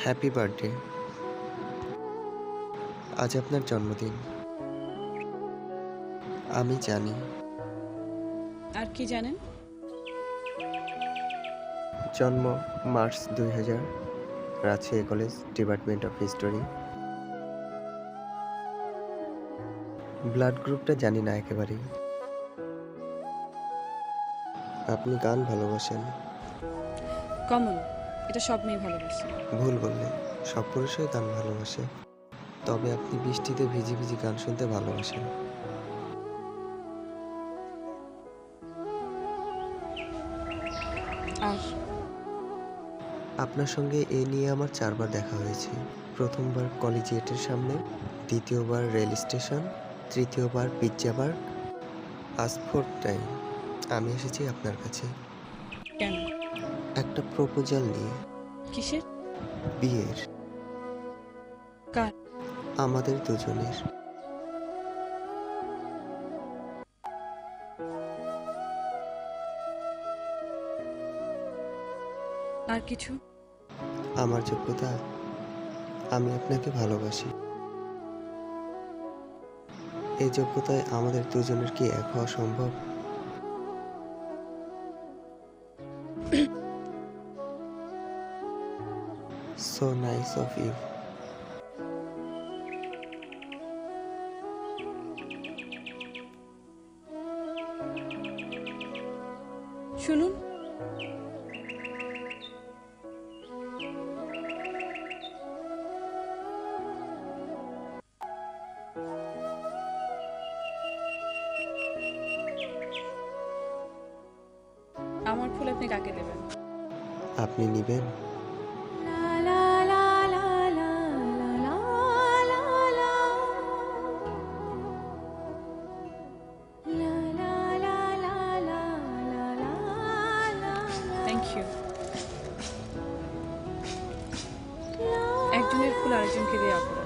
Happy birthday. আজ আপনার জন্মদিন। আমি জানি। আর কি জানেন? জন্ম March 2000, Rajshahi college, department of history. Blood গ্রুপটা জানি না একেবারেই। আপনি গান ভালোবাসেন। কমন, এটা সব মেয়ে ভালোবাসে। ভুল বললেন, সব পুরুষই গান ভালোবাসে, তবে আপনি বৃষ্টিতে ভিজি ভিজি গান শুনতে ভালোবাসেন। আর আপনার সঙ্গে এ নিয়ে আমার 4 বার দেখা হয়েছে। প্রথমবার কলেজিয়েটের সামনে, দ্বিতীয়বার রেল স্টেশন, তৃতীয়বার পিৎজা বার, আজ 4th টাইম আমি এসেছি আপনার কাছে কেন? একটা প্রপোজাল নিয়ে। কিসের? বিয়ের। কার? আমাদের দুজনের। আর কিছু? আমার যোগ্যতা, আমি আপনাকে ভালোবাসি। এই যোগ্যতায় আমাদের দুজনের কি এক হওয়া সম্ভব? So nice of you. শুনুন, আমার ফুল আপনি কাকে দেবেন? আপনি নিবেন? Thank you. একজনের ফুল আরেকজনকে দিয়ে অপরাধ।